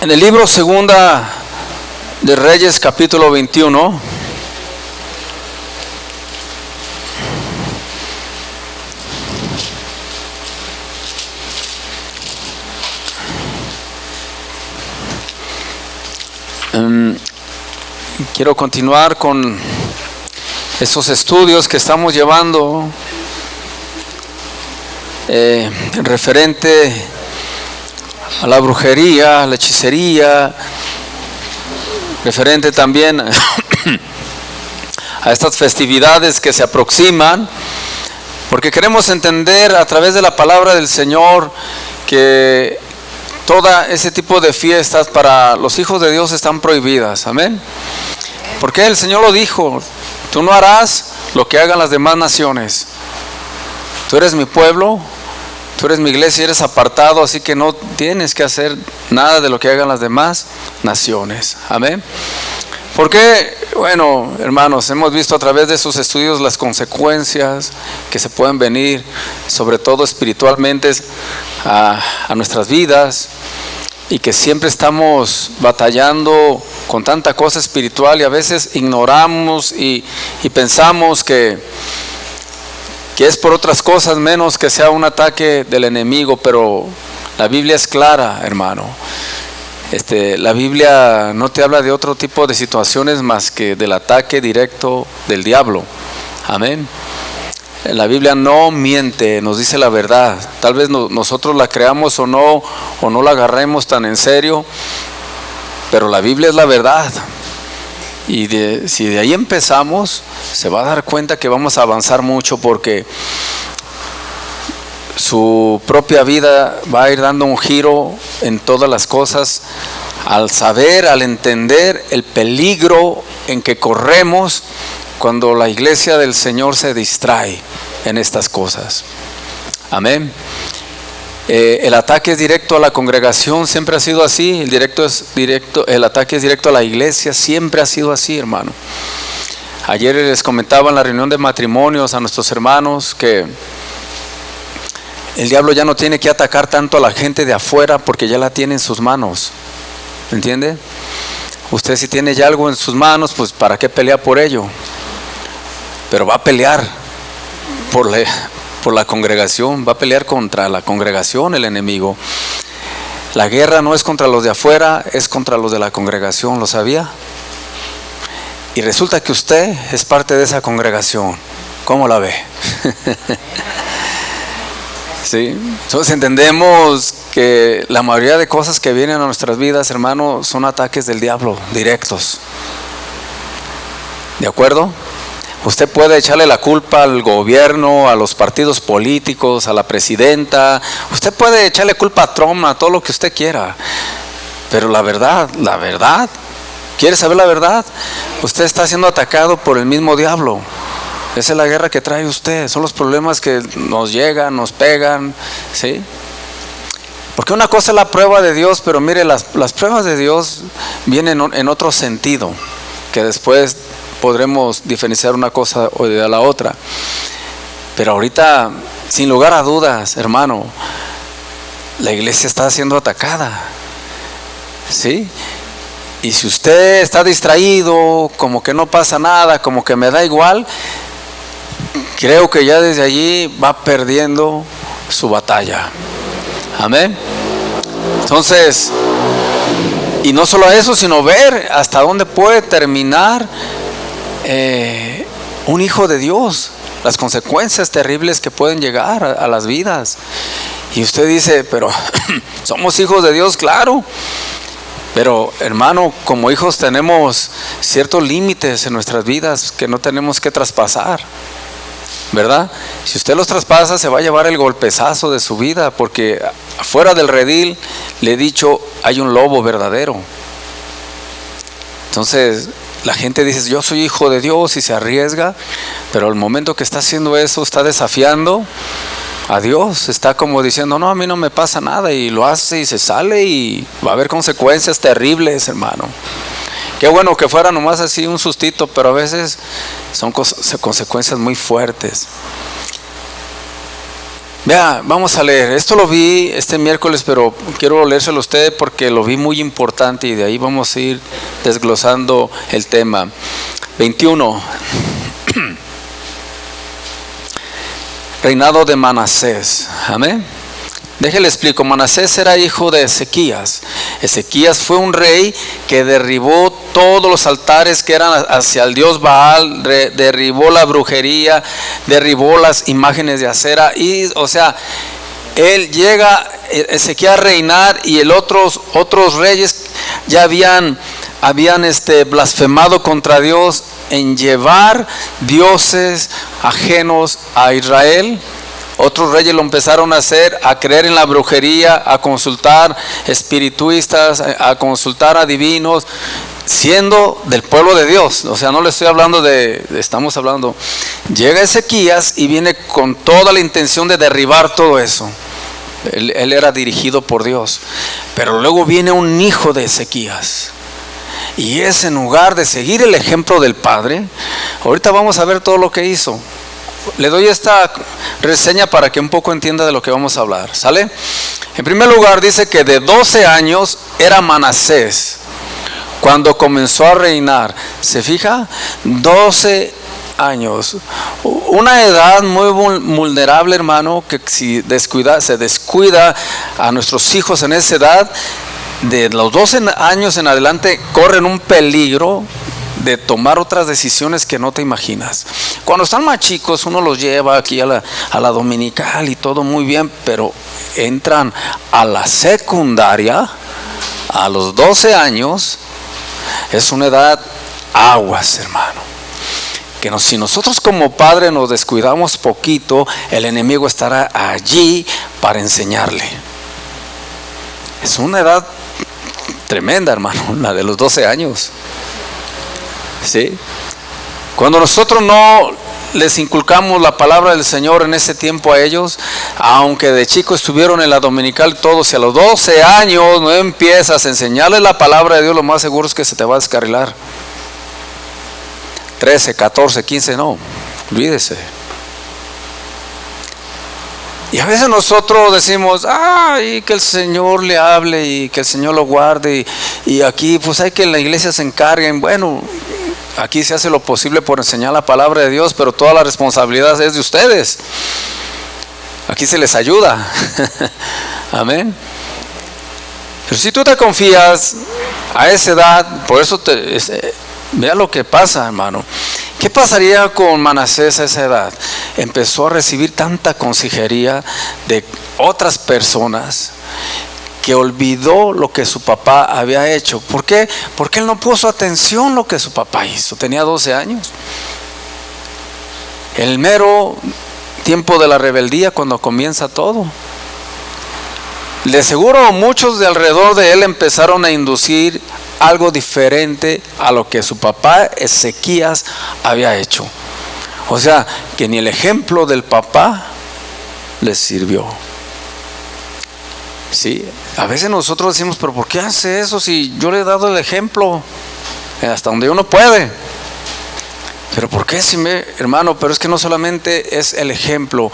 En el libro Segunda de Reyes, capítulo 21, quiero continuar con esos estudios que estamos llevando referente a la brujería, a la hechicería, referente también a estas festividades que se aproximan, porque queremos entender a través de la palabra del Señor que todo ese tipo de fiestas para los hijos de Dios están prohibidas. Amén. Porque el Señor lo dijo: tú no harás lo que hagan las demás naciones. Tú eres mi pueblo, tú eres mi iglesia, eres apartado, así que no tienes que hacer nada de lo que hagan las demás naciones. Amén. Porque, bueno, hermanos, hemos visto a través de sus estudios las consecuencias que se pueden venir, sobre todo espiritualmente, a nuestras vidas, y que siempre estamos batallando con tanta cosa espiritual y a veces ignoramos y pensamos que es por otras cosas menos que sea un ataque del enemigo, pero la Biblia es clara, hermano. La Biblia no te habla de otro tipo de situaciones más que del ataque directo del diablo. Amén. La Biblia no miente, nos dice la verdad. Tal vez nosotros la creamos o no la agarremos tan en serio, pero la Biblia es la verdad. Y si de ahí empezamos, se va a dar cuenta que vamos a avanzar mucho, porque su propia vida va a ir dando un giro en todas las cosas, al saber, al entender el peligro en que corremos cuando la iglesia del Señor se distrae en estas cosas. Amén. El ataque es directo a la congregación, siempre ha sido así. El ataque es directo a la iglesia, siempre ha sido así, hermano. Ayer les comentaba en la reunión de matrimonios a nuestros hermanos que el diablo ya no tiene que atacar tanto a la gente de afuera, porque ya la tiene en sus manos. ¿Entiende? Usted, si tiene ya algo en sus manos, pues ¿para qué pelea por ello? Pero va a pelear por la congregación, va a pelear contra la congregación el enemigo. La guerra no es contra los de afuera, es contra los de la congregación. ¿Lo sabía? Y resulta que usted es parte de esa congregación. ¿Cómo la ve? Sí. Entonces entendemos que la mayoría de cosas que vienen a nuestras vidas, hermano, son ataques del diablo directos. ¿De acuerdo? Usted puede echarle la culpa al gobierno, a los partidos políticos, a la presidenta. Usted puede echarle culpa a Trump, a todo lo que usted quiera. Pero la verdad, ¿quiere saber la verdad? Usted está siendo atacado por el mismo diablo. Esa es la guerra que trae usted. Son los problemas que nos llegan, nos pegan, ¿sí? Porque una cosa es la prueba de Dios, pero mire, las pruebas de Dios vienen en otro sentido, que después podremos diferenciar una cosa o de la otra. Pero ahorita, sin lugar a dudas, hermano, la iglesia está siendo atacada, ¿sí? Y si usted está distraído, como que no pasa nada, como que me da igual, creo que ya desde allí va perdiendo su batalla. Amén. Entonces, y no solo eso, sino ver hasta dónde puede terminar un hijo de Dios, las consecuencias terribles que pueden llegar a las vidas. Y usted dice, pero somos hijos de Dios, claro. Pero hermano, como hijos tenemos ciertos límites en nuestras vidas que no tenemos que traspasar, ¿verdad? Si usted los traspasa, se va a llevar el golpezazo de su vida, porque afuera del redil, le he dicho, hay un lobo verdadero. Entonces la gente dice, yo soy hijo de Dios, y se arriesga, pero al momento que está haciendo eso, está desafiando a Dios, está como diciendo, no, a mí no me pasa nada, y lo hace y se sale, y va a haber consecuencias terribles, hermano. Qué bueno que fuera nomás así un sustito, pero a veces son consecuencias muy fuertes. Vea, vamos a leer. Esto lo vi este miércoles, pero quiero leérselo a ustedes porque lo vi muy importante y de ahí vamos a ir desglosando el tema. 21. Reinado de Manasés. Amén. Déjale explico. Manasés era hijo de Ezequías. Ezequías fue un rey que derribó todos los altares que eran hacia el dios Baal, derribó la brujería, derribó las imágenes de acera, y o sea, él llega, Ezequías, a reinar, y otros reyes ya habían blasfemado contra Dios en llevar dioses ajenos a Israel. Otros reyes lo empezaron a hacer, a creer en la brujería, a consultar espiritistas, a consultar adivinos, siendo del pueblo de Dios. O sea, no le estoy hablando estamos hablando. Llega Ezequías y viene con toda la intención de derribar todo eso. Él era dirigido por Dios. Pero luego viene un hijo de Ezequías. Y es, en lugar de seguir el ejemplo del padre, ahorita vamos a ver todo lo que hizo. Le doy esta reseña para que un poco entienda de lo que vamos a hablar. ¿Sale? En primer lugar, dice que de 12 años era Manasés cuando comenzó a reinar. ¿Se fija? 12 años. Una edad muy vulnerable, hermano, que si se descuida a nuestros hijos en esa edad, de los 12 años en adelante corren un peligro de tomar otras decisiones que no te imaginas. Cuando están más chicos, uno los lleva aquí a la dominical y todo muy bien, pero entran a la secundaria a los 12 años. Es una edad aguas, hermano, que si nosotros como padres nos descuidamos poquito, el enemigo estará allí para enseñarle. Es una edad tremenda, hermano, la de los 12 años. ¿Sí? Cuando nosotros no les inculcamos la palabra del Señor en ese tiempo a ellos, aunque de chicos estuvieron en la dominical todos, si a los 12 años no empiezas a enseñarles la palabra de Dios, lo más seguro es que se te va a descarrilar. 13, 14, 15, no, olvídese. Y a veces nosotros decimos, ay, que el Señor le hable y que el Señor lo guarde, y aquí pues hay que en la iglesia se encarguen. Bueno, aquí se hace lo posible por enseñar la palabra de Dios, pero toda la responsabilidad es de ustedes. Aquí se les ayuda. Amén. Pero si tú te confías a esa edad, por eso vea lo que pasa, hermano. ¿Qué pasaría con Manasés a esa edad? Empezó a recibir tanta consejería de otras personas que olvidó lo que su papá había hecho. ¿Por qué? Porque él no puso atención a lo que su papá hizo. Tenía 12 años. El mero tiempo de la rebeldía, cuando comienza todo. De seguro muchos de alrededor de él empezaron a inducir algo diferente a lo que su papá Ezequías había hecho. O sea, que ni el ejemplo del papá les sirvió. Sí, a veces nosotros decimos, pero ¿por qué hace eso si yo le he dado el ejemplo hasta donde uno puede? Pero ¿por qué, hermano? Pero es que no solamente es el ejemplo,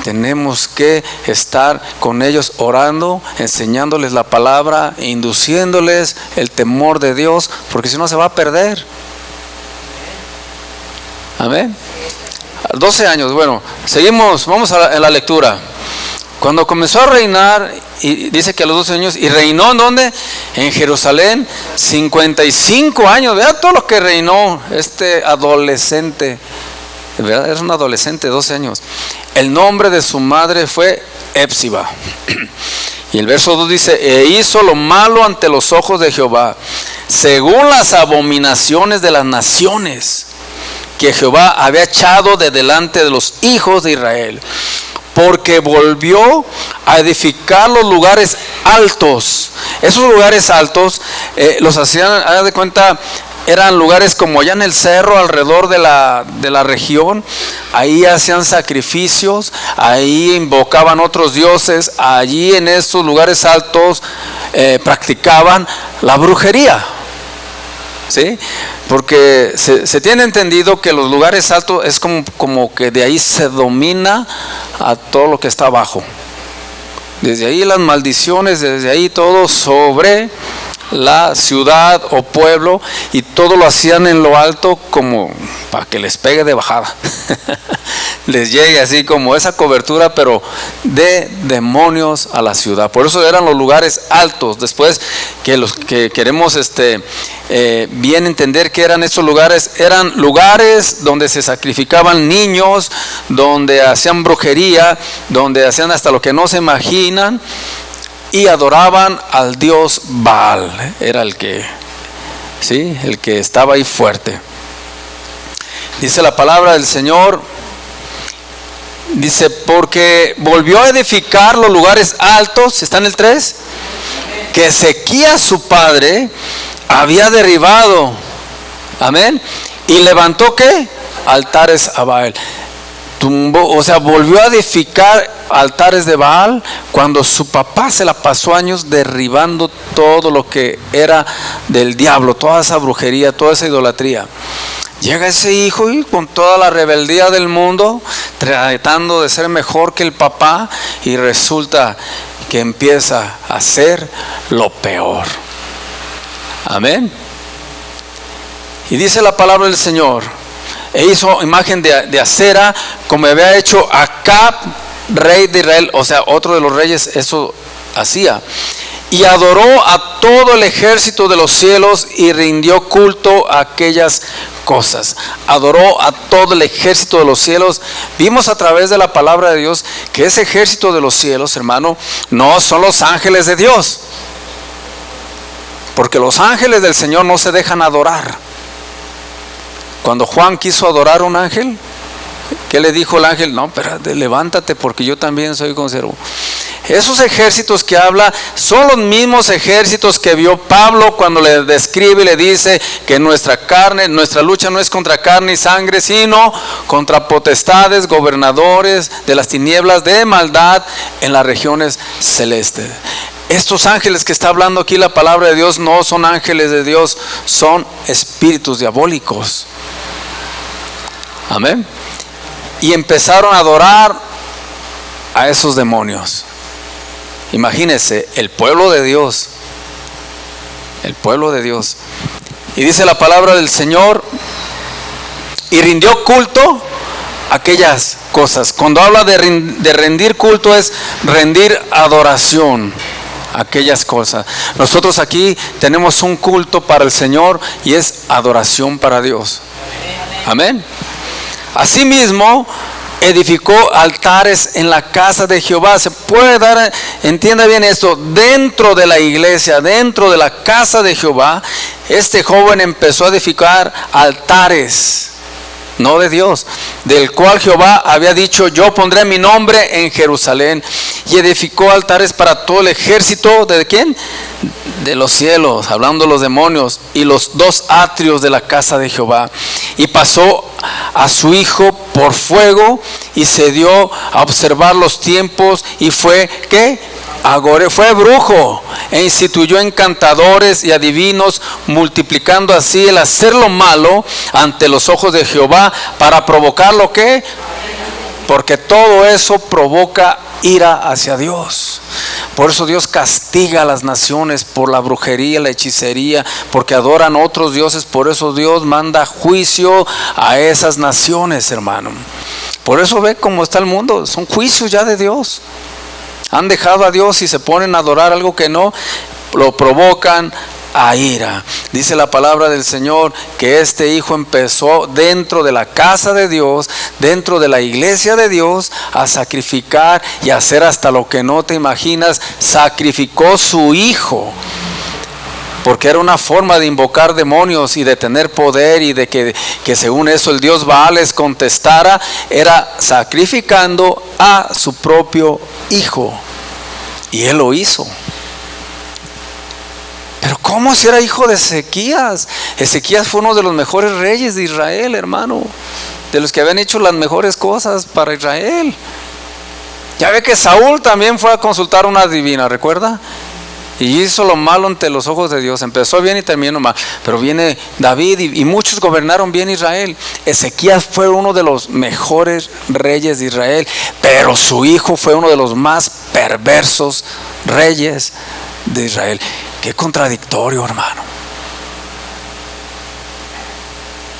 tenemos que estar con ellos orando, enseñándoles la palabra, induciéndoles el temor de Dios, porque si no se va a perder. Amén. 12 años, bueno, seguimos, vamos a la lectura. Cuando comenzó a reinar, y dice que a los 12 años, y reinó ¿en dónde? En Jerusalén, 55 años. Vea todo lo que reinó este adolescente, ¿verdad? Era un adolescente de 12 años. El nombre de su madre fue Epsiba. Y el verso 2 dice, e hizo lo malo ante los ojos de Jehová, según las abominaciones de las naciones que Jehová había echado de delante de los hijos de Israel, porque volvió a edificar los lugares altos. Esos lugares altos los hacían, haz de cuenta, eran lugares como allá en el cerro alrededor de la región. Ahí hacían sacrificios, ahí invocaban otros dioses, allí en estos lugares altos practicaban la brujería. ¿sí? Porque se tiene entendido que los lugares altos es como que de ahí se domina a todo lo que está abajo. Desde ahí las maldiciones, desde ahí todo sobre la ciudad o pueblo, y todo lo hacían en lo alto como para que les pegue de bajada. Les llegue así como esa cobertura, pero de demonios a la ciudad. Por eso eran los lugares altos. Después que los que queremos bien entender que eran estos lugares, eran lugares donde se sacrificaban niños, donde hacían brujería, donde hacían hasta lo que no se imaginan, y adoraban al dios Baal. Era el que estaba ahí fuerte. Dice la palabra del Señor, dice, porque volvió a edificar los lugares altos, ¿está en el 3? Que Ezequías su padre había derribado. Amén. Y levantó, ¿qué? Altares a Baal. Volvió a edificar altares de Baal cuando su papá se la pasó años derribando todo lo que era del diablo, toda esa brujería, toda esa idolatría. Llega ese hijo y con toda la rebeldía del mundo, tratando de ser mejor que el papá, y resulta que empieza a hacer lo peor. Amén. Y dice la palabra del Señor, e hizo imagen de acera, como había hecho Acab, rey de Israel. O sea, otro de los reyes eso hacía. Y adoró a todo el ejército de los cielos y rindió culto a aquellas cosas. Adoró a todo el ejército de los cielos. Vimos a través de la palabra de Dios que ese ejército de los cielos, hermano, no son los ángeles de Dios. Porque los ángeles del Señor no se dejan adorar. Cuando Juan quiso adorar a un ángel, ¿qué le dijo el ángel? No, espérate, levántate porque yo también soy conservo. Esos ejércitos que habla son los mismos ejércitos que vio Pablo cuando le describe y le dice que nuestra lucha no es contra carne y sangre, sino contra potestades, gobernadores de las tinieblas de maldad en las regiones celestes. Estos ángeles que está hablando aquí la palabra de Dios no son ángeles de Dios, son espíritus diabólicos. Amén. Y empezaron a adorar a esos demonios. Imagínense, el pueblo de Dios. El pueblo de Dios. Y dice la palabra del Señor, y rindió culto a aquellas cosas. Cuando habla de rendir culto, es rendir adoración a aquellas cosas. Nosotros aquí tenemos un culto para el Señor y es adoración para Dios. Amén. Asimismo, edificó altares en la casa de Jehová. Se puede dar, entienda bien esto, dentro de la iglesia, dentro de la casa de Jehová, este joven empezó a edificar altares, no de Dios, del cual Jehová había dicho, yo pondré mi nombre en Jerusalén. Y edificó altares para todo el ejército, ¿de quién? De los cielos, hablando de los demonios, y los 2 atrios de la casa de Jehová. Y pasó a su hijo por fuego, y se dio a observar los tiempos, y fue, ¿qué? Fue brujo, e instituyó encantadores y adivinos, multiplicando así el hacer lo malo ante los ojos de Jehová, para provocar lo que, porque todo eso provoca ira hacia Dios. Por eso Dios castiga a las naciones por la brujería, la hechicería, porque adoran otros dioses. Por eso Dios manda juicio a esas naciones, hermano. Por eso ve cómo está el mundo, son juicios ya de Dios. Han dejado a Dios y se ponen a adorar algo que no, lo provocan a ira. Dice la palabra del Señor que este hijo empezó dentro de la casa de Dios, dentro de la iglesia de Dios, a sacrificar y a hacer hasta lo que no te imaginas. Sacrificó su hijo, porque era una forma de invocar demonios y de tener poder, y de que según eso el dios Baal les contestara. Era sacrificando a su propio hijo, y él lo hizo. Pero ¿cómo si era hijo de Ezequías? Ezequías fue uno de los mejores reyes de Israel, hermano, de los que habían hecho las mejores cosas para Israel. Ya ve que Saúl también fue a consultar una adivina, ¿recuerda? y hizo lo malo ante los ojos de Dios. Empezó bien y terminó mal. Pero viene David y muchos gobernaron bien Israel. Ezequías fue uno de los mejores reyes de Israel, pero su hijo fue uno de los más perversos reyes de Israel. Qué contradictorio, hermano.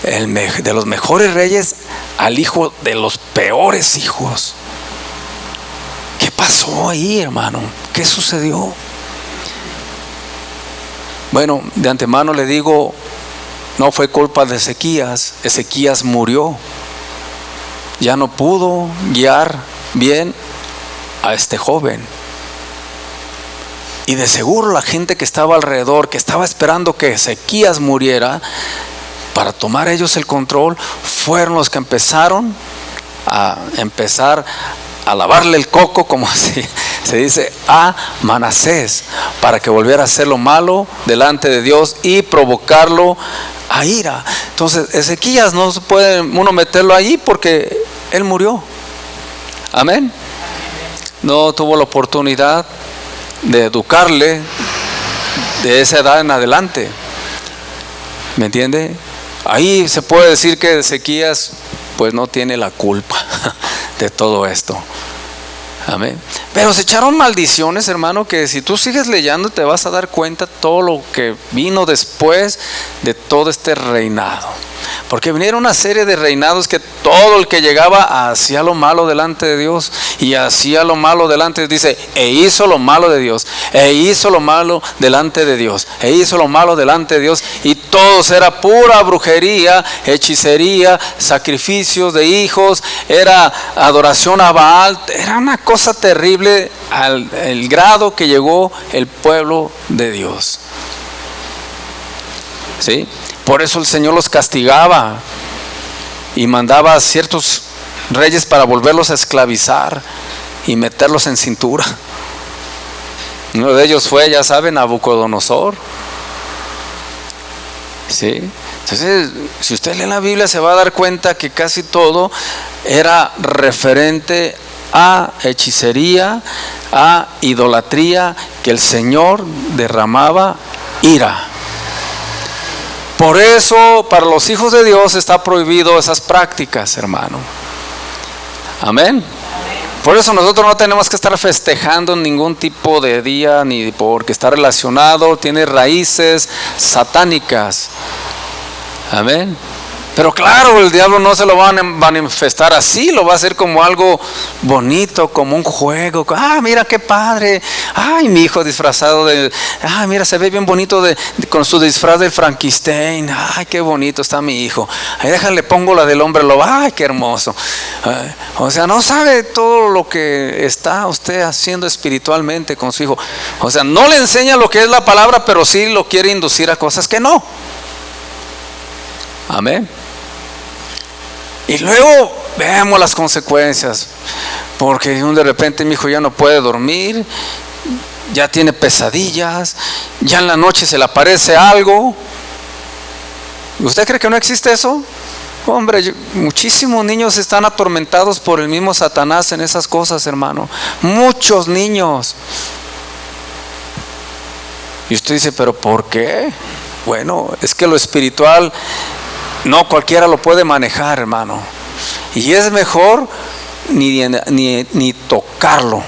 De los mejores reyes al hijo de los peores hijos. ¿Qué pasó ahí, hermano? ¿Qué sucedió? Bueno, de antemano le digo, no fue culpa de Ezequías. Ezequías murió. Ya no pudo guiar bien a este joven. Y de seguro la gente que estaba alrededor, que estaba esperando que Ezequías muriera para tomar ellos el control, fueron los que empezaron a lavarle el coco, como se dice, a Manasés, para que volviera a hacer lo malo delante de Dios y provocarlo a ira. Entonces Ezequías no se puede uno meterlo allí porque él murió. Amén. No tuvo la oportunidad de educarle de esa edad en adelante. ¿Me entiende? Ahí se puede decir que Ezequías pues no tiene la culpa de todo esto. Amén. Pero se echaron maldiciones, hermano, que si tú sigues leyendo te vas a dar cuenta todo lo que vino después de todo este reinado. Porque vinieron una serie de reinados que todo el que llegaba hacía lo malo delante de Dios. Y hacía lo malo delante de Dios. Dice, e hizo lo malo de Dios. E hizo lo malo delante de Dios. E hizo lo malo delante de Dios. Y todos era pura brujería, hechicería, sacrificios de hijos. Era adoración a Baal. Era una cosa terrible al grado que llegó el pueblo de Dios. ¿Sí? Por eso el Señor los castigaba y mandaba a ciertos reyes para volverlos a esclavizar y meterlos en cintura. Uno de ellos fue, ya saben, Nabucodonosor. ¿Sí? Entonces, si usted lee la Biblia se va a dar cuenta que casi todo era referente a hechicería, a idolatría, que el Señor derramaba ira. Por eso, para los hijos de Dios está prohibido esas prácticas, hermano. Amén. Por eso nosotros no tenemos que estar festejando ningún tipo de día, ni porque está relacionado, tiene raíces satánicas. Amén. Pero claro, el diablo no se lo va a manifestar así, lo va a hacer como algo bonito, como un juego. Ah, mira qué padre. Ay, mi hijo disfrazado de... Ah, mira, se ve bien bonito con su disfraz del Frankenstein. Ay, qué bonito está mi hijo. Ay, déjale, pongo la del hombre lobo. Ay, qué hermoso. O sea, no sabe todo lo que está usted haciendo espiritualmente con su hijo. O sea, no le enseña lo que es la palabra, pero sí lo quiere inducir a cosas que no. Amén. Y luego veamos las consecuencias, porque de repente mi hijo ya no puede dormir, ya tiene pesadillas, ya en la noche se le aparece algo. ¿Usted cree que no existe eso? Hombre, muchísimos niños están atormentados por el mismo Satanás en esas cosas, hermano. Muchos niños. Y usted dice, ¿pero por qué? Bueno, es que lo espiritual no cualquiera lo puede manejar, hermano. Y es mejor ni tocarlo.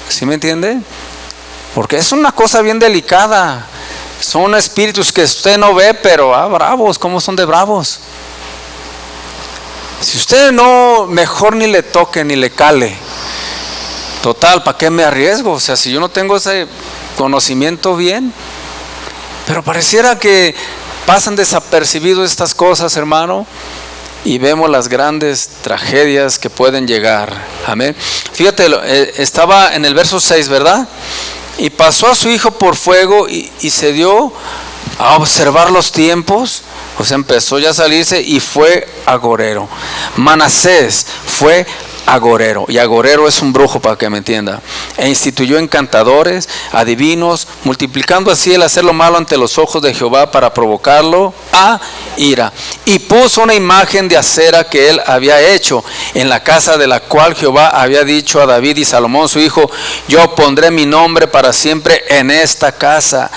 ¿Sí me entiende? Porque es una cosa bien delicada. Son espíritus que usted no ve, pero bravos, ¿cómo son de bravos? Si usted no, mejor ni le toque ni le cale. Total, ¿para qué me arriesgo? O sea, si yo no tengo ese conocimiento bien. Pero pareciera que pasan desapercibidos estas cosas, hermano, y vemos las grandes tragedias que pueden llegar. Amén. Fíjate, estaba en el verso 6, ¿verdad? Y pasó a su hijo por fuego y se dio a observar los tiempos. O sea, empezó ya a salirse y fue agorero. Manasés fue agorero, y agorero es un brujo, para que me entienda. E instituyó encantadores, adivinos, multiplicando así el hacer lo malo ante los ojos de Jehová para provocarlo a ira. Y puso una imagen de acera que él había hecho en la casa de la cual Jehová había dicho a David y Salomón su hijo: yo pondré mi nombre para siempre en esta casa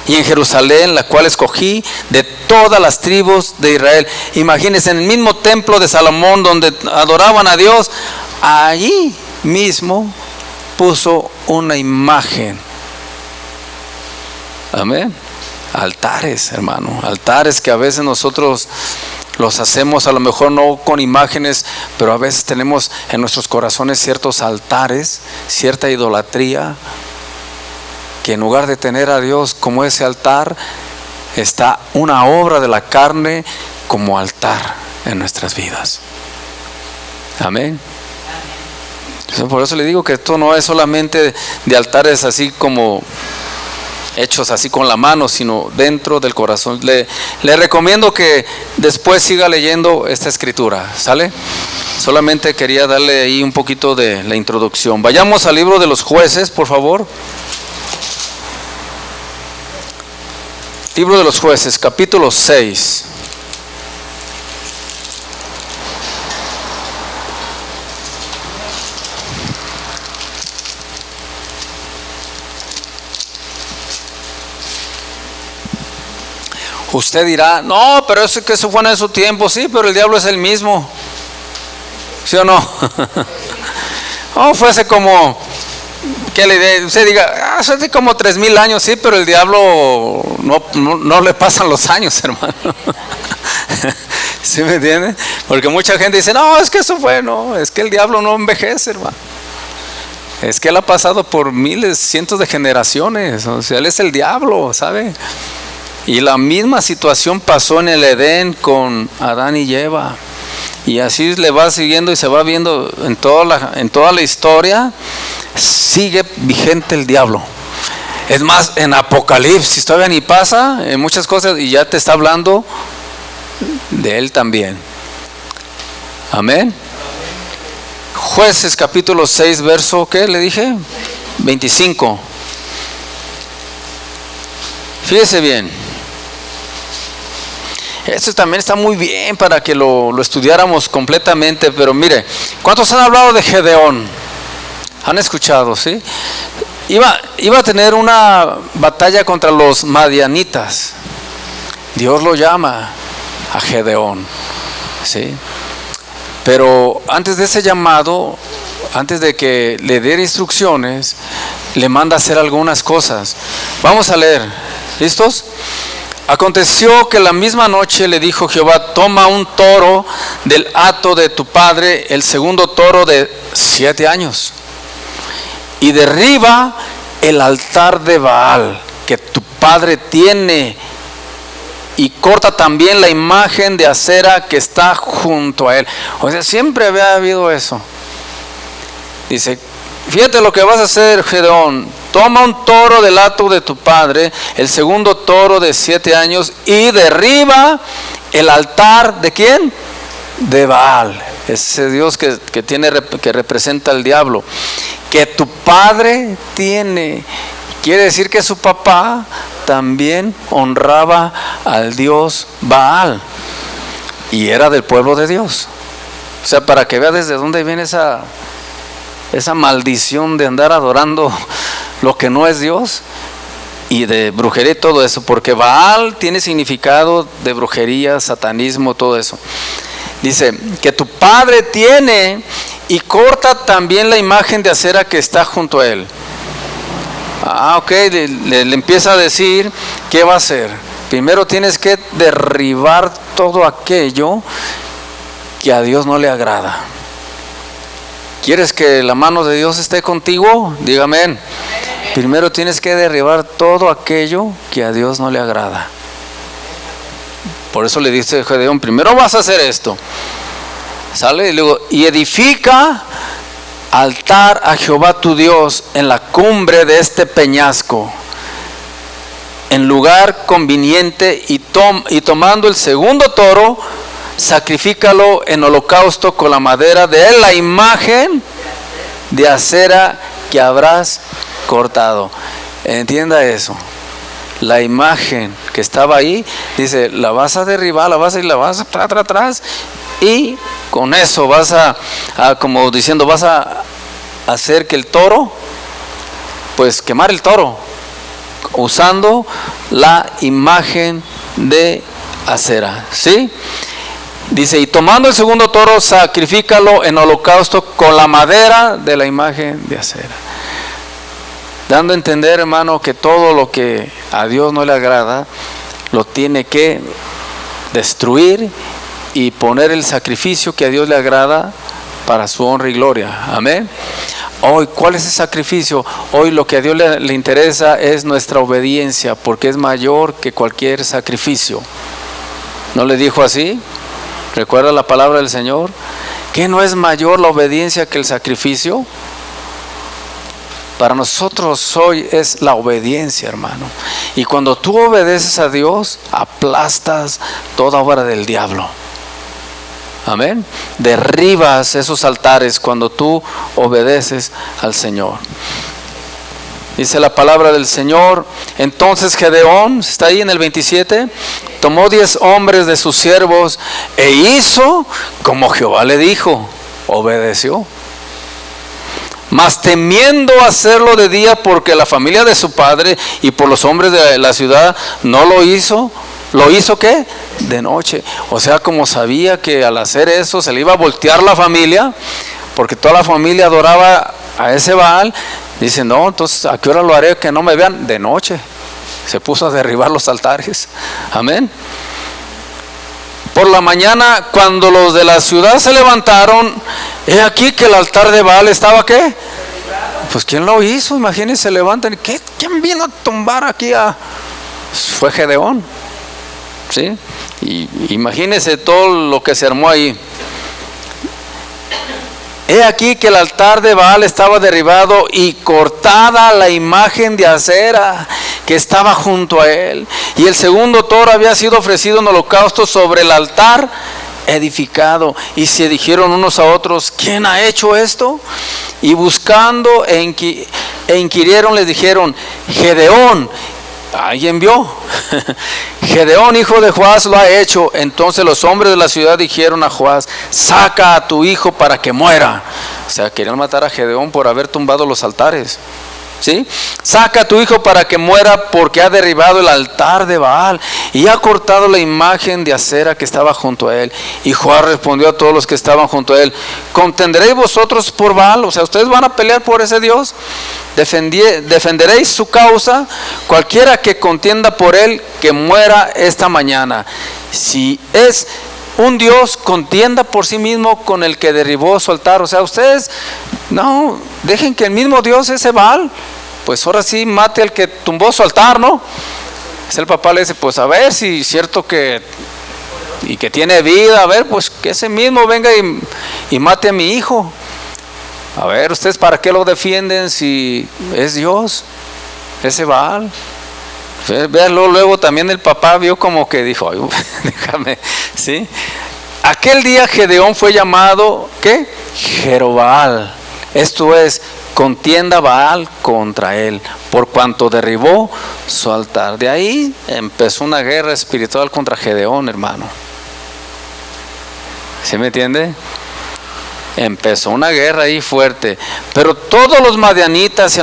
y en Jerusalén, la cual escogí de todas las tribus de Israel. Imagínense, en el mismo templo de Salomón donde adoraban a Dios, allí mismo puso una imagen. Amén. Altares, hermano, altares que a veces nosotros los hacemos, a lo mejor no con imágenes, pero a veces tenemos en nuestros corazones ciertos altares, cierta idolatría, que en lugar de tener a Dios como ese altar, está una obra de la carne como altar en nuestras vidas. Amén. Por eso le digo que esto no es solamente de altares así como hechos así con la mano, sino dentro del corazón. Le recomiendo que después siga leyendo esta escritura, ¿sale? Solamente quería darle ahí un poquito de la introducción. Vayamos al libro de los Jueces, por favor. Libro de los Jueces, capítulo 6. Usted dirá: no, pero eso fue en su tiempo. Sí, pero el diablo es el mismo, ¿sí o no? No, fue hace como, que usted diga, hace como 3000 años. Sí, pero el diablo no le pasan los años, hermano. ¿Sí me entiende? Porque mucha gente dice: no, es que eso fue, no, es que el diablo no envejece, hermano. Es que él ha pasado por miles, cientos de generaciones. O sea, él es el diablo, ¿sabe? Y la misma situación pasó en el Edén con Adán y Eva. Y así le va siguiendo y se va viendo en toda la historia. Sigue vigente el diablo. Es más, en Apocalipsis todavía ni pasa en muchas cosas y ya te está hablando de él también. Amén. Jueces capítulo 6 verso, ¿qué le dije? 25. Fíjese bien. Esto también está muy bien para que lo estudiáramos completamente, pero mire, ¿cuántos han hablado de Gedeón? ¿Han escuchado, sí? Iba a tener una batalla contra los madianitas. Dios lo llama a Gedeón, ¿sí? Pero antes de ese llamado, antes de que le diera instrucciones, le manda a hacer algunas cosas. Vamos a leer, ¿listos? Aconteció que la misma noche le dijo Jehová: toma un toro del hato de tu padre, el segundo toro de 7 años, y derriba el altar de Baal que tu padre tiene, y corta también la imagen de acera que está junto a él. O sea, siempre había habido eso. Dice: fíjate lo que vas a hacer, Gedeón. Toma un toro del hato de tu padre, el segundo toro de 7 años, y derriba el altar ¿de quién? De Baal, ese Dios que representa al diablo, que tu padre tiene. Quiere decir que su papá también honraba al Dios Baal y era del pueblo de Dios. O sea, para que vea desde dónde viene esa maldición de andar adorando lo que no es Dios y de brujería y todo eso, porque Baal tiene significado de brujería, satanismo, todo eso. Dice que tu padre tiene, y corta también la imagen de acera que está junto a él. Ok, le empieza a decir qué va a hacer. Primero tienes que derribar todo aquello que a Dios no le agrada. ¿Quieres que la mano de Dios esté contigo? Dígame. Amén. Primero tienes que derribar todo aquello que a Dios no le agrada. Por eso le dice Gedeón: primero vas a hacer esto. ¿Sale? Y luego: y edifica altar a Jehová tu Dios en la cumbre de este peñasco, en lugar conveniente, y tomando el segundo toro, sacrifícalo en holocausto con la madera de la imagen de acera que habrás cortado. Entienda eso. la imagen que estaba ahí, dice, la vas a derribar, la vas a atrás, y con eso vas a como diciendo, vas a hacer que el toro, pues quemar el toro, usando la imagen de acera, ¿sí? Dice, y tomando el segundo toro, sacrifícalo en holocausto con la madera de la imagen de acera. Dando a entender, hermano, que todo lo que a Dios no le agrada, lo tiene que destruir y poner el sacrificio que a Dios le agrada para su honra y gloria. Amén. Hoy, ¿cuál es el sacrificio? Hoy lo que a Dios le interesa es nuestra obediencia, porque es mayor que cualquier sacrificio. ¿No le dijo así? ¿Recuerda la palabra del Señor? ¿Que no es mayor la obediencia que el sacrificio? Para nosotros hoy es la obediencia, hermano. Y cuando tú obedeces a Dios, aplastas toda obra del diablo. Amén. Derribas esos altares cuando tú obedeces al Señor. Dice la palabra del Señor. Entonces Gedeón, está ahí en el 27, tomó 10 hombres de sus siervos e hizo como Jehová le dijo. Obedeció. Mas temiendo hacerlo de día, porque la familia de su padre y por los hombres de la ciudad no lo hizo. ¿Lo hizo qué? De noche. O sea, como sabía que al hacer eso se le iba a voltear la familia, porque toda la familia adoraba a ese Baal. Dice, no, entonces ¿a qué hora lo haré que no me vean? De noche. Se puso a derribar los altares. Amén. Por la mañana, cuando los de la ciudad se levantaron, he aquí que el altar de Baal estaba ¿qué? Pues ¿quién lo hizo? Imagínense, se levantan. ¿Quién vino a tumbar aquí a...? Fue Gedeón. ¿Sí? Y imagínense todo lo que se armó ahí. He aquí que el altar de Baal estaba derribado y cortada la imagen de acera que estaba junto a él. Y el segundo toro había sido ofrecido en holocausto sobre el altar edificado. Y se dijeron unos a otros, ¿quién ha hecho esto? Y buscando e inquirieron, les dijeron, Gedeón. ¿Alguien vio? Gedeón, hijo de Joás, lo ha hecho. Entonces los hombres de la ciudad dijeron a Joás, saca a tu hijo para que muera. O sea, querían matar a Gedeón por haber tumbado los altares. ¿Sí? Saca a tu hijo para que muera, porque ha derribado el altar de Baal y ha cortado la imagen de acera que estaba junto a él. Y Joás respondió a todos los que estaban junto a él, ¿contenderéis vosotros por Baal? O sea, ¿ustedes van a pelear por ese Dios? ¿Defenderéis su causa? Cualquiera que contienda por él, que muera esta mañana. Si es un Dios, contienda por sí mismo con el que derribó su altar. O sea, ustedes no dejen que el mismo Dios, ese Baal, pues ahora sí mate al que tumbó su altar, ¿no? Es el papá le dice, pues a ver si es cierto que tiene vida, a ver, pues que ese mismo venga y mate a mi hijo. A ver, ¿ustedes para qué lo defienden si es Dios, ese Baal? Véanlo, luego también el papá vio como que dijo, ay, déjame, ¿sí? Aquel día Gedeón fue llamado, ¿qué? Jerobaal. Esto es, contienda Baal contra él, por cuanto derribó su altar. De ahí empezó una guerra espiritual contra Gedeón, hermano. ¿Sí me entiende? Empezó una guerra ahí fuerte. Pero todos los madianitas y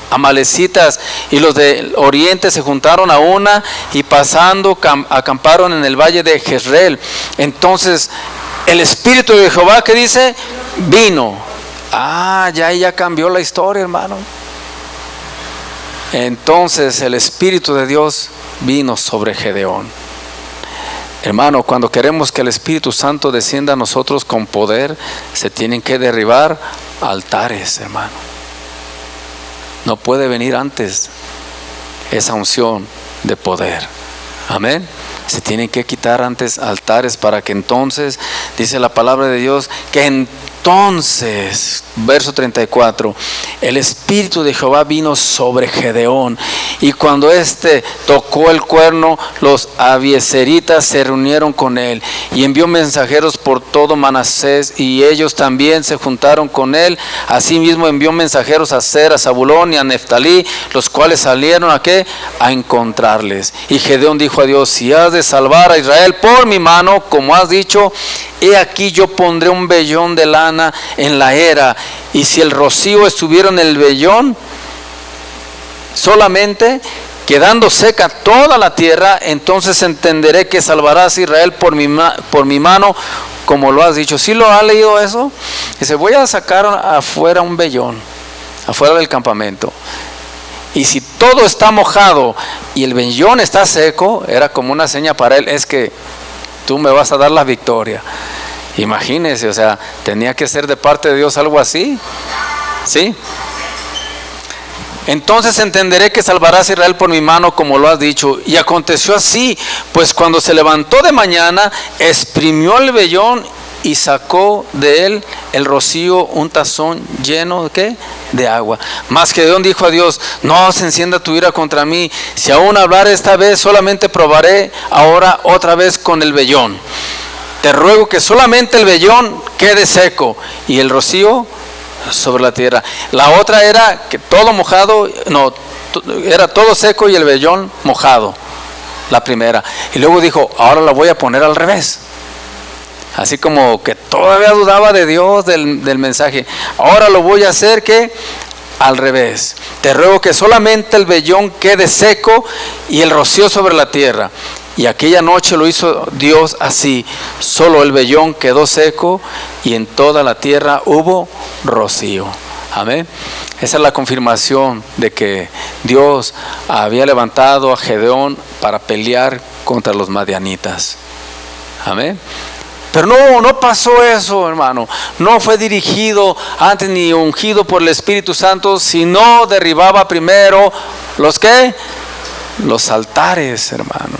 amalecitas y los del oriente se juntaron a una y pasando acamparon en el valle de Jezreel. Entonces el espíritu de Jehová, ¿qué dice? Vino. Ya cambió la historia, hermano. Entonces el espíritu de Dios vino sobre Gedeón. Hermano, cuando queremos que el Espíritu Santo descienda a nosotros con poder, se tienen que derribar altares, hermano. No puede venir antes esa unción de poder. Amén. Se tienen que quitar antes altares para que entonces, dice la palabra de Dios, que en Entonces, verso 34, el Espíritu de Jehová vino sobre Gedeón, y cuando éste tocó el cuerno, los abiezeritas se reunieron con él, y envió mensajeros por todo Manasés, y ellos también se juntaron con él. Asimismo envió mensajeros a Aser, a Zabulón y a Neftalí, los cuales salieron ¿a qué? A encontrarles. Y Gedeón dijo a Dios: si has de salvar a Israel por mi mano, como has dicho, he aquí yo pondré un vellón de lana en la era, y si el rocío estuviera en el vellón solamente, quedando seca toda la tierra, entonces entenderé que salvarás a Israel por mi mano, como lo has dicho. ¿Sí lo ha leído eso? Dice: voy a sacar afuera un vellón, afuera del campamento, y si todo está mojado y el vellón está seco, era como una seña para él: es que tú me vas a dar la victoria. Imagínense, o sea, tenía que ser de parte de Dios algo así, ¿sí? Entonces entenderé que salvarás a Israel por mi mano, como lo has dicho. Y aconteció así, pues cuando se levantó de mañana, exprimió el vellón y sacó de él el rocío, un tazón lleno ¿de qué? De agua. Mas Gedeón dijo a Dios: no se encienda tu ira contra mí, si aún hablar esta vez, solamente probaré ahora otra vez con el vellón. Te ruego que solamente el vellón quede seco y el rocío sobre la tierra. La otra era que todo mojado, no, era todo seco y el vellón mojado, la primera. Y luego dijo: ahora la voy a poner al revés. Así como que todavía dudaba de Dios, del mensaje. Ahora lo voy a hacer que al revés. Te ruego que solamente el vellón quede seco y el rocío sobre la tierra. Y aquella noche lo hizo Dios así. Solo el vellón quedó seco y en toda la tierra hubo rocío. Amén. Esa es la confirmación de que Dios había levantado a Gedeón para pelear contra los madianitas. Amén. Pero no pasó eso, hermano. No fue dirigido antes ni ungido por el Espíritu Santo, sino derribaba primero los ¿qué? Los altares, hermano.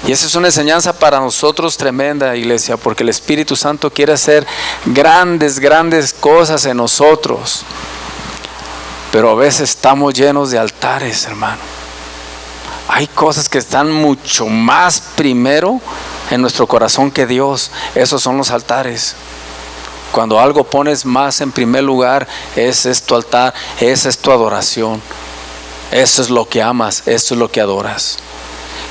Y esa es una enseñanza para nosotros tremenda, iglesia, porque el Espíritu Santo quiere hacer grandes cosas en nosotros. Pero a veces estamos llenos de altares, hermano. Hay cosas que están mucho más primero en nuestro corazón que Dios. Esos son los altares. Cuando algo pones más en primer lugar, ese es tu altar, esa es tu adoración. Eso es lo que amas, eso es lo que adoras.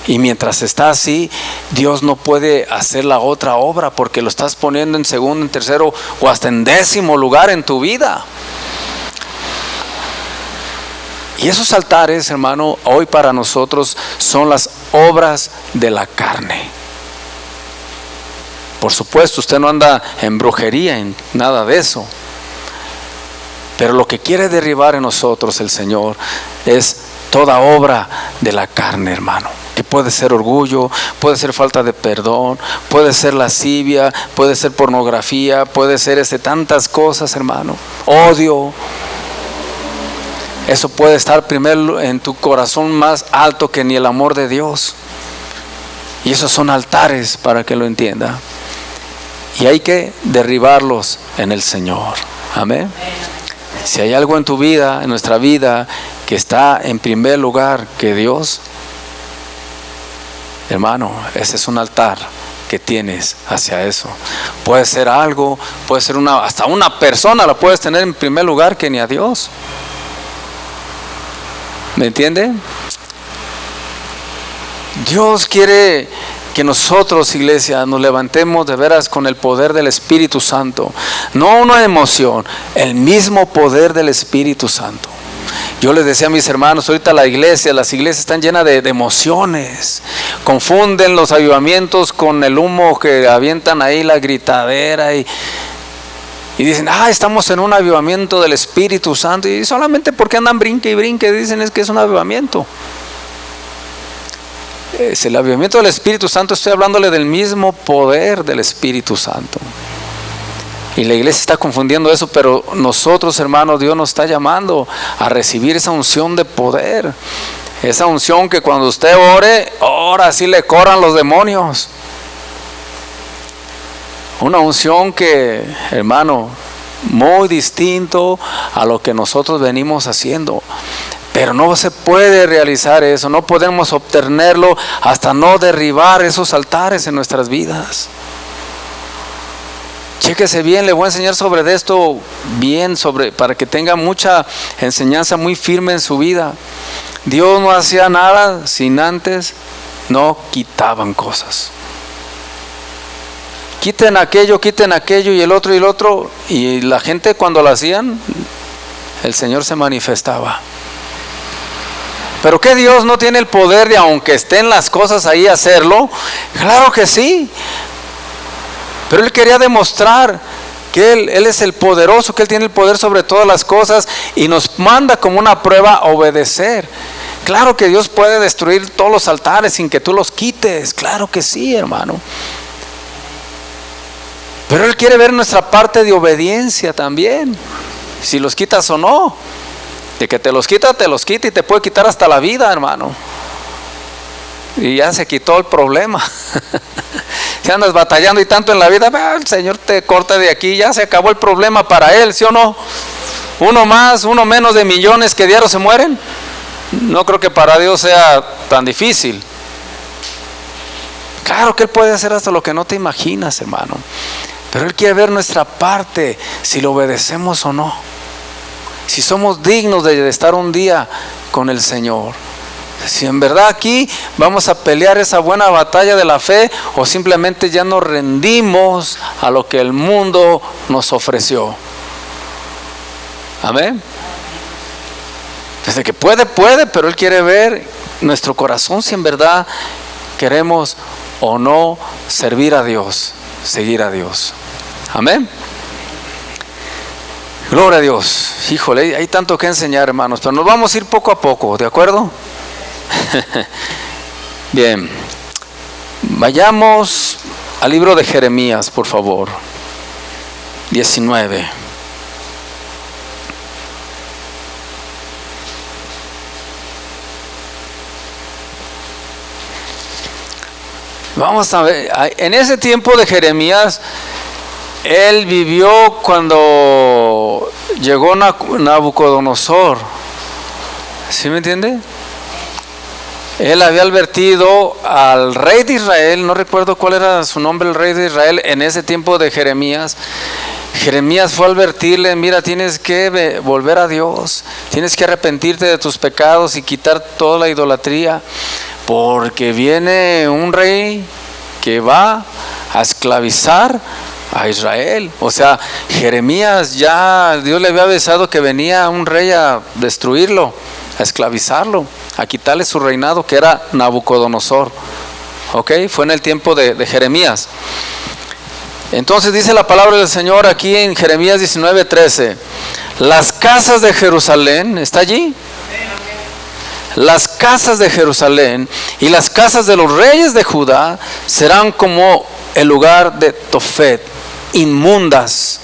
Y mientras está así, Dios no puede hacer la otra obra, porque lo estás poniendo en segundo, en tercero o hasta en 10º lugar en tu vida. Y esos altares, hermano, hoy para nosotros son las obras de la carne. Por supuesto, usted no anda en brujería, en nada de eso. Pero lo que quiere derribar en nosotros el Señor es toda obra de la carne, hermano. Que puede ser orgullo, puede ser falta de perdón, puede ser lascivia, puede ser pornografía, puede ser tantas cosas, hermano. Odio. Eso puede estar primero en tu corazón más alto que ni el amor de Dios. Y esos son altares, para que lo entienda. Y hay que derribarlos en el Señor. Amén. Si hay algo en tu vida, en nuestra vida, que está en primer lugar que Dios, hermano, ese es un altar que tienes hacia eso. Puede ser algo, puede ser hasta una persona la puedes tener en primer lugar que ni a Dios. ¿Me entiende? Dios quiere que nosotros, iglesia, nos levantemos de veras con el poder del Espíritu Santo. No una emoción, el mismo poder del Espíritu Santo. Yo les decía a mis hermanos, ahorita las iglesias están llenas de emociones. Confunden los avivamientos con el humo que avientan ahí, la gritadera, y dicen: estamos en un avivamiento del Espíritu Santo. Y solamente porque andan brinque y brinque dicen es que es un avivamiento. Es el avivamiento del Espíritu Santo. Estoy hablándole del mismo poder del Espíritu Santo. Y la iglesia está confundiendo eso, pero nosotros, hermanos, Dios nos está llamando a recibir esa unción de poder. Esa unción que cuando usted ore, ahora sí le corran los demonios. Una unción que, hermano, muy distinto a lo que nosotros venimos haciendo. Pero no se puede realizar eso, no podemos obtenerlo hasta no derribar esos altares en nuestras vidas. Chéquese bien, le voy a enseñar sobre esto bien, para que tenga mucha enseñanza muy firme en su vida. Dios no hacía nada sin antes no quitaban cosas. Quiten aquello y el otro, y la gente cuando lo hacían, el Señor se manifestaba. ¿Pero qué Dios no tiene el poder de, aunque estén las cosas ahí, hacerlo? Claro que sí. Pero Él quería demostrar que Él es el poderoso, que Él tiene el poder sobre todas las cosas, y nos manda como una prueba a obedecer. Claro que Dios puede destruir todos los altares sin que tú los quites. Claro que sí, hermano. Pero Él quiere ver nuestra parte de obediencia también, si los quitas o no. De que te los quita y te puede quitar hasta la vida, hermano. Y ya se quitó el problema. Si andas batallando y tanto en la vida, el Señor te corta de aquí, ya se acabó el problema para Él, ¿sí o no? Uno más, uno menos de millones que diario se mueren. No creo que para Dios sea tan difícil. Claro que Él puede hacer hasta lo que no te imaginas, hermano. Pero Él quiere ver nuestra parte, si lo obedecemos o no. Si somos dignos de estar un día con el Señor. Si en verdad aquí vamos a pelear esa buena batalla de la fe, o simplemente ya nos rendimos a lo que el mundo nos ofreció. Amén. Desde que puede, pero Él quiere ver nuestro corazón, si en verdad queremos o no servir a Dios, seguir a Dios. Amén. Gloria a Dios. Híjole, hay tanto que enseñar, hermanos, pero nos vamos a ir poco a poco, ¿de acuerdo? Bien. Vayamos al libro de Jeremías, por favor. 19. Vamos a ver, en ese tiempo de Jeremías, él vivió cuando llegó Nabucodonosor. ¿Sí me entiende? Él había advertido al rey de Israel, no recuerdo cuál era su nombre, el rey de Israel, en ese tiempo de Jeremías. Jeremías fue a advertirle: mira, tienes que volver a Dios, tienes que arrepentirte de tus pecados y quitar toda la idolatría, porque viene un rey que va a esclavizar a Israel. O sea, Jeremías ya, Dios le había avisado que venía un rey a destruirlo, a esclavizarlo, a quitarle su reinado, que era Nabucodonosor. Ok, fue en el tiempo de Jeremías. Entonces dice la palabra del Señor aquí en Jeremías 19:13: las casas de Jerusalén, ¿está allí? Las casas de Jerusalén y las casas de los reyes de Judá serán como el lugar de Tofet, inmundas,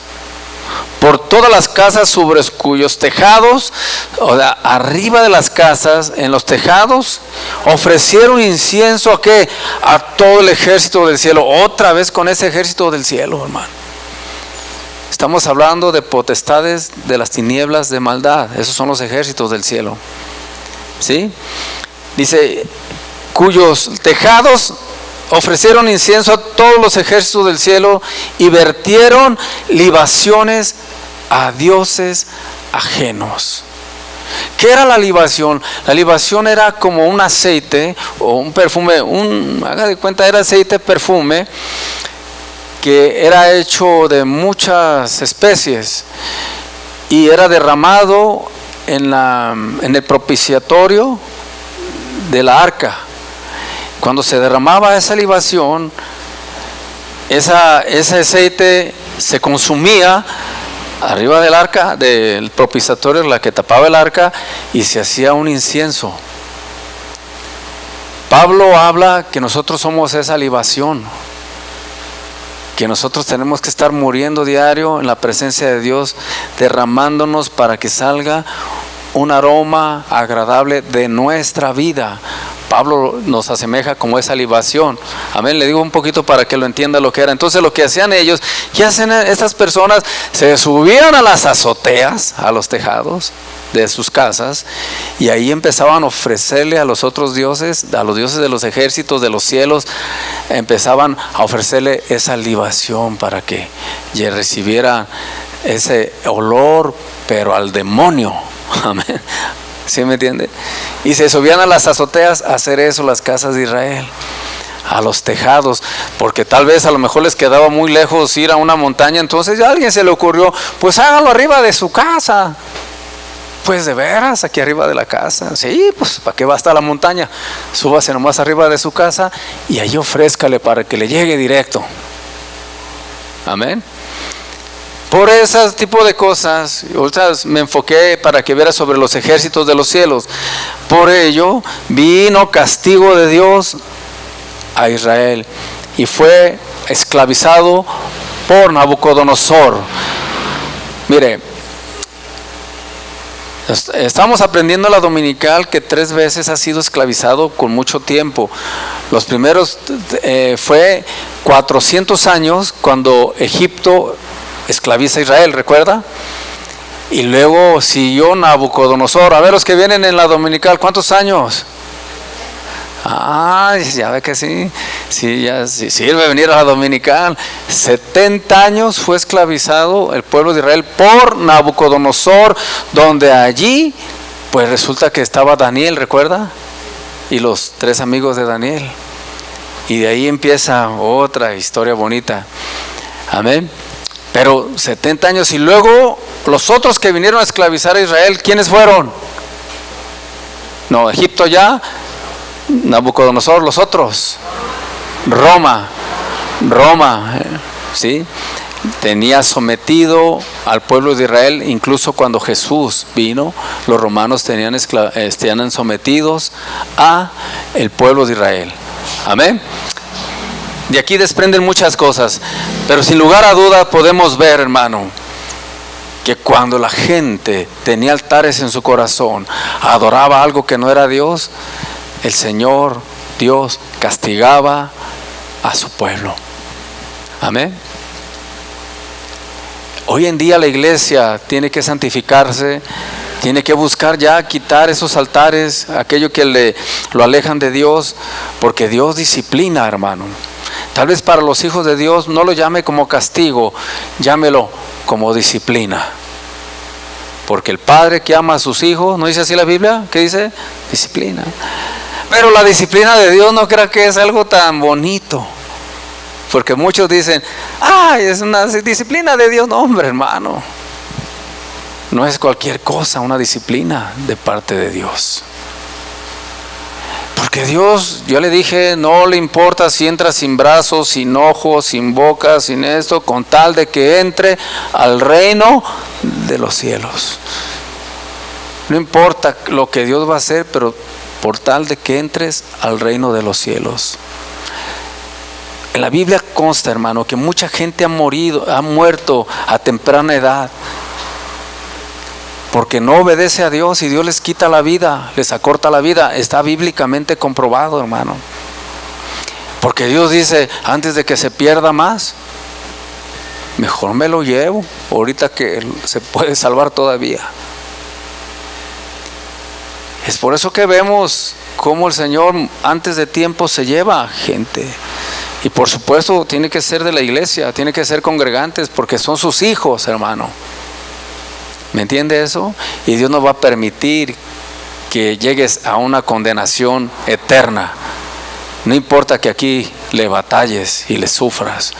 por todas las casas sobre cuyos tejados, o sea, arriba de las casas, en los tejados, ofrecieron incienso ¿a qué? A todo el ejército del cielo. Otra vez con ese ejército del cielo, hermano. Estamos hablando de potestades de las tinieblas de maldad. Esos son los ejércitos del cielo. ¿Sí? Dice, cuyos tejados ofrecieron incienso a todos los ejércitos del cielo y vertieron libaciones a dioses ajenos. ¿Qué era la libación? La libación era como un aceite o un perfume, haga de cuenta, era aceite, perfume, que era hecho de muchas especies y era derramado en el propiciatorio de la arca. Cuando se derramaba esa libación, ese aceite se consumía arriba del arca, del propiciatorio, la que tapaba el arca, y se hacía un incienso. Pablo habla que nosotros somos esa libación, que nosotros tenemos que estar muriendo diario en la presencia de Dios, derramándonos para que salga un aroma agradable de nuestra vida. Pablo nos asemeja como esa libación. Amén, le digo un poquito para que lo entienda lo que era. Entonces lo que hacían ellos, ¿qué hacen estas personas? Se subían a las azoteas, a los tejados de sus casas, y ahí empezaban a ofrecerle a los otros dioses, a los dioses de los ejércitos, de los cielos, empezaban a ofrecerle esa libación para que recibiera ese olor, pero al demonio. Amén. ¿Sí me entiende? Y se subían a las azoteas a hacer eso las casas de Israel, a los tejados, porque tal vez a lo mejor les quedaba muy lejos ir a una montaña. Entonces a alguien se le ocurrió, pues háganlo arriba de su casa. Pues de veras, aquí arriba de la casa. Sí, pues ¿para qué va hasta la montaña? Súbase nomás arriba de su casa y ahí ofrézcale para que le llegue directo. Amén. Por ese tipo de cosas, ahorita me enfoqué para que viera sobre los ejércitos de los cielos. Por ello vino castigo de Dios a Israel y fue esclavizado por Nabucodonosor. Mire, estamos aprendiendo la dominical que 3 veces ha sido esclavizado con mucho tiempo. Los primeros fue 400 años cuando Egipto esclaviza a Israel, ¿recuerda? Y luego siguió Nabucodonosor. A ver, los que vienen en la dominical, ¿cuántos años? Ah, ya ve que sí. Sí, ya sí, sirve venir a la dominical. 70 años fue esclavizado el pueblo de Israel por Nabucodonosor, donde allí, pues resulta que estaba Daniel, ¿recuerda? Y los 3 amigos de Daniel. Y de ahí empieza otra historia bonita. Amén. Pero 70 años, y luego los otros que vinieron a esclavizar a Israel, ¿quiénes fueron? No, Egipto ya, Nabucodonosor, los otros. Roma, ¿sí? Tenía sometido al pueblo de Israel. Incluso cuando Jesús vino, los romanos tenían sometidos a el pueblo de Israel. Amén. De aquí desprenden muchas cosas, pero sin lugar a duda podemos ver, hermano, que cuando la gente tenía altares en su corazón, adoraba algo que no era Dios, el Señor Dios castigaba a su pueblo. Amén. Hoy en día la iglesia tiene que santificarse, tiene que buscar ya quitar esos altares, aquello que lo alejan de Dios, porque Dios disciplina, hermano. Tal vez para los hijos de Dios no lo llame como castigo, llámelo como disciplina. Porque el padre que ama a sus hijos, ¿no dice así la Biblia? ¿Qué dice? Disciplina. Pero la disciplina de Dios no crea que es algo tan bonito. Porque muchos dicen, ¡ay, es una disciplina de Dios! No, hombre, hermano. No es cualquier cosa una disciplina de parte de Dios. Porque Dios, yo le dije, no le importa si entra sin brazos, sin ojos, sin boca, sin esto, con tal de que entre al reino de los cielos. No importa lo que Dios va a hacer, pero por tal de que entres al reino de los cielos. En la Biblia consta, hermano, que mucha gente ha muerto a temprana edad, porque no obedece a Dios y Dios les quita la vida, les acorta la vida. Está bíblicamente comprobado, hermano. Porque Dios dice, antes de que se pierda más, mejor me lo llevo, ahorita que se puede salvar todavía. Es por eso que vemos cómo el Señor antes de tiempo se lleva a gente. Y por supuesto tiene que ser de la iglesia, tiene que ser congregantes, porque son sus hijos, hermano. ¿Me entiende eso? Y Dios no va a permitir que llegues a una condenación eterna. No importa que aquí le batalles y le sufras,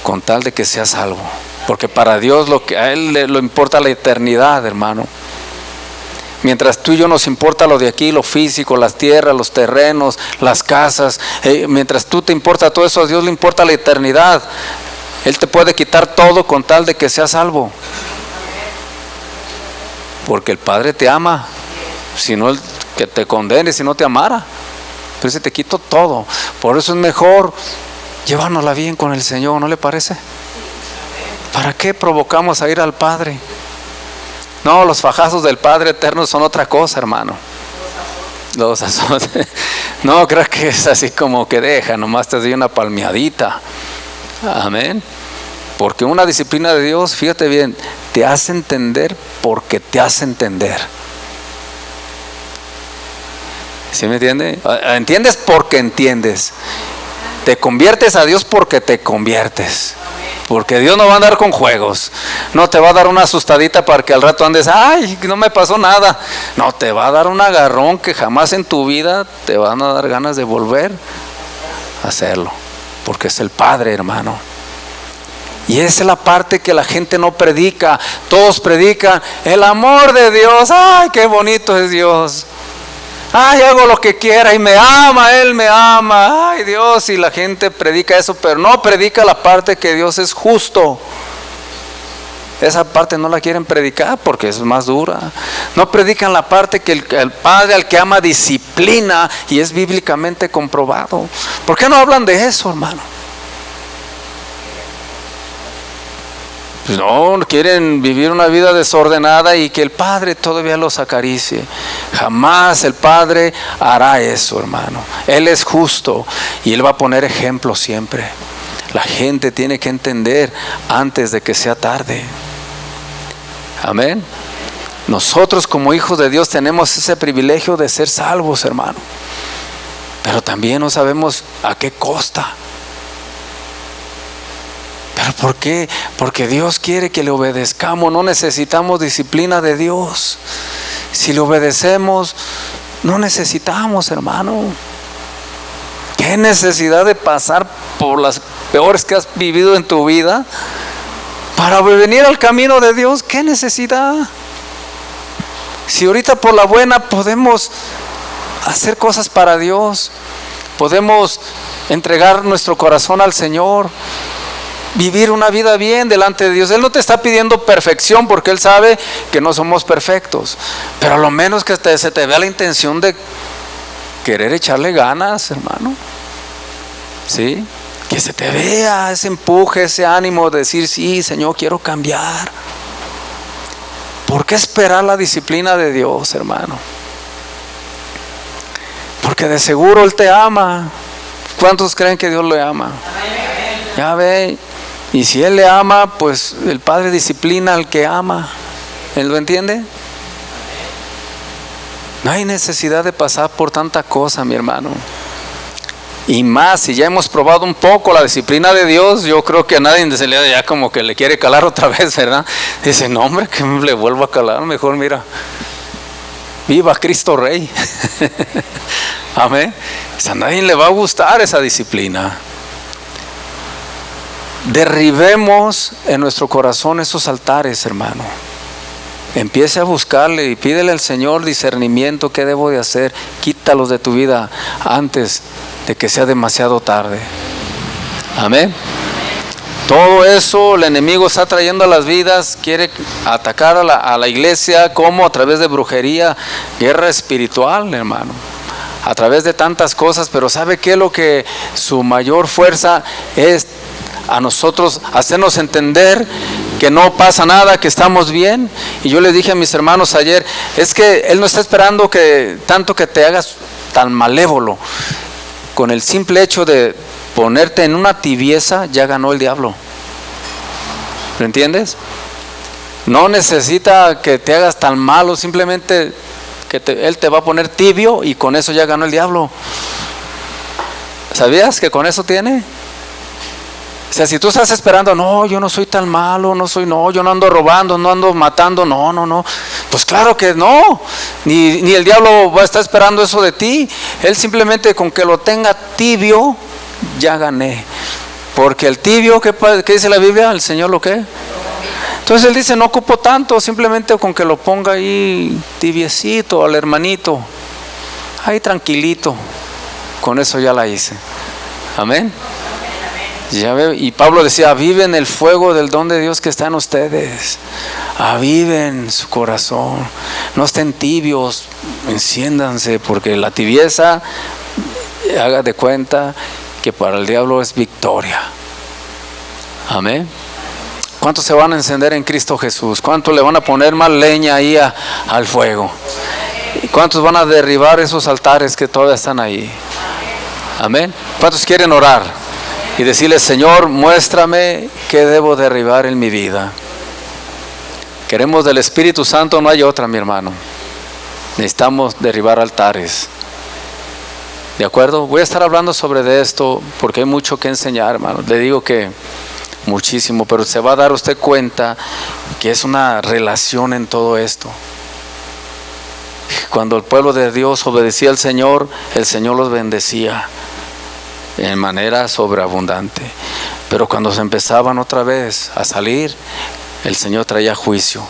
con tal de que seas salvo. Porque para Dios a Él le importa la eternidad, hermano. Mientras tú y yo nos importa lo de aquí, lo físico, las tierras, los terrenos, las casas. Mientras tú te importa todo eso, a Dios le importa la eternidad. Él te puede quitar todo con tal de que seas salvo. Porque el Padre te ama. Si no, que te condene si no te amara. Pero si te quito todo. Por eso es mejor llevárnosla bien con el Señor, ¿no le parece? ¿Para qué provocamos a ir al Padre? No, los fajazos del Padre eterno son otra cosa, hermano. los azotes. No, creo que es así como que deja, nomás te doy una palmeadita. Amén. Porque una disciplina de Dios, fíjate bien, te hace entender porque te hace entender. ¿Sí me entiende? Entiendes porque entiendes. Te conviertes a Dios porque te conviertes. Porque Dios no va a andar con juegos. No te va a dar una asustadita para que al rato andes, ay, no me pasó nada. No, te va a dar un agarrón que jamás en tu vida te van a dar ganas de volver a hacerlo. Porque es el Padre, hermano. Y esa es la parte que la gente no predica. Todos predican el amor de Dios. Ay, qué bonito es Dios. Ay, hago lo que quiera y me ama, Él me ama. Ay, Dios, y la gente predica eso, pero no predica la parte que Dios es justo. Esa parte no la quieren predicar porque es más dura. No predican la parte que el Padre al que ama disciplina y es bíblicamente comprobado. ¿Por qué no hablan de eso, hermano? Pues no, quieren vivir una vida desordenada y que el Padre todavía los acaricie. Jamás el Padre hará eso, hermano. Él es justo y Él va a poner ejemplo siempre. La gente tiene que entender antes de que sea tarde. Amén. Nosotros como hijos de Dios tenemos ese privilegio de ser salvos, hermano. Pero también no sabemos a qué costa. ¿Pero por qué? Porque Dios quiere que le obedezcamos. No necesitamos disciplina de Dios. Si le obedecemos, no necesitamos, hermano. ¿Qué necesidad de pasar por las peores que has vivido en tu vida para venir al camino de Dios? ¿Qué necesidad? Si ahorita por la buena podemos hacer cosas para Dios, podemos entregar nuestro corazón al Señor, vivir una vida bien delante de Dios. Él no te está pidiendo perfección porque Él sabe que no somos perfectos, pero a lo menos que se te vea la intención de querer echarle ganas, hermano. ¿Sí? Que se te vea ese empuje, ese ánimo de decir, sí, Señor, quiero cambiar. ¿Por qué esperar la disciplina de Dios, hermano? Porque de seguro Él te ama. ¿Cuántos creen que Dios le ama? Ya ve. Y si Él le ama, pues el Padre disciplina al que ama. ¿Él lo entiende? No hay necesidad de pasar por tanta cosa, mi hermano. Y más, si ya hemos probado un poco la disciplina de Dios, yo creo que a nadie se le ya como que le quiere calar otra vez, ¿verdad? Dice, no hombre, que le vuelva a calar, mejor mira, viva Cristo Rey. Amén. A nadie le va a gustar esa disciplina. Derribemos en nuestro corazón esos altares, hermano. Empiece a buscarle y pídele al Señor discernimiento. ¿Qué debo de hacer? Quítalos de tu vida antes de que sea demasiado tarde. Amén. Todo eso el enemigo está trayendo a las vidas. Quiere atacar a la iglesia, como a través de brujería, guerra espiritual, hermano, a través de tantas cosas. Pero ¿sabe qué? Lo que su mayor fuerza es a nosotros hacernos entender que no pasa nada, que estamos bien. Y yo les dije a mis hermanos ayer, es que Él no está esperando que tanto que te hagas tan malévolo. Con el simple hecho de ponerte en una tibieza, ya ganó el diablo. ¿Lo entiendes? No necesita que te hagas tan malo, simplemente que Él te va a poner tibio y con eso ya ganó el diablo. ¿Sabías que con eso tiene? O sea, si tú estás esperando, no, yo no soy tan malo, yo no ando robando, no ando matando, no, pues claro que no, ni el diablo va a estar esperando eso de ti. Él simplemente con que lo tenga tibio, ya gané. Porque el tibio, ¿qué dice la Biblia? ¿El Señor lo qué? Entonces Él dice, no ocupo tanto, simplemente con que lo ponga ahí tibiecito al hermanito, ahí tranquilito, con eso ya la hice. Amén. Ya ve, y Pablo decía, aviven el fuego del don de Dios que está en ustedes. Aviven su corazón. No estén tibios, enciéndanse, porque la tibieza, haga de cuenta que para el diablo es victoria. Amén. ¿Cuántos se van a encender en Cristo Jesús? ¿Cuántos le van a poner más leña ahí al fuego? ¿Y cuántos van a derribar esos altares que todavía están ahí? Amén. ¿Cuántos quieren orar y decirle: Señor, muéstrame qué debo derribar en mi vida? Queremos del Espíritu Santo, no hay otra, mi hermano. Necesitamos derribar altares. ¿De acuerdo? Voy a estar hablando sobre esto porque hay mucho que enseñar, hermano. Le digo que muchísimo, pero se va a dar usted cuenta que es una relación en todo esto. Cuando el pueblo de Dios obedecía al Señor, el Señor los bendecía en manera sobreabundante. Pero cuando se empezaban otra vez a salir, el Señor traía juicio.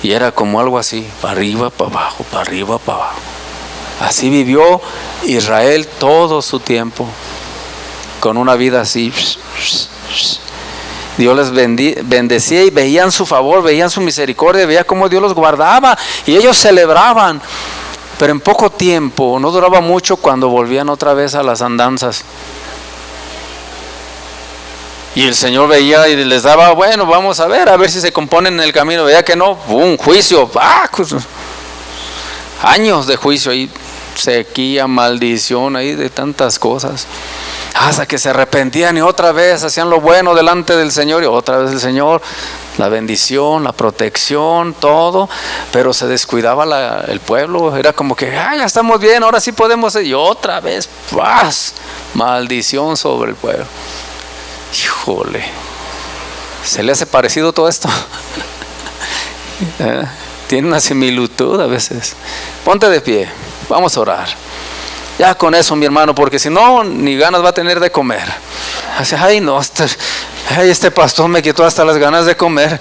Y era como algo así, para arriba, para abajo, para arriba, para abajo. Así vivió Israel todo su tiempo, con una vida así. Dios les bendecía y veían su favor, veían su misericordia, veían cómo Dios los guardaba y ellos celebraban. Pero en poco tiempo, no duraba mucho cuando volvían otra vez a las andanzas. Y el Señor veía y les daba: bueno, vamos a ver si se componen en el camino. Veía que no, ¡pum! Juicio, años de juicio ahí, sequía, maldición ahí, de tantas cosas, hasta que se arrepentían y otra vez hacían lo bueno delante del Señor, y otra vez el Señor, la bendición, la protección, todo. Pero se descuidaba el pueblo. Era como que: ya estamos bien, ahora sí podemos ir. Y otra vez, ¡paz! Maldición sobre el pueblo. Híjole, ¿se le hace parecido todo esto? Tiene una similitud a veces. Ponte de pie, vamos a orar. Ya con eso, mi hermano, porque si no, ni ganas va a tener de comer. Así: ay no, este pastor me quitó hasta las ganas de comer.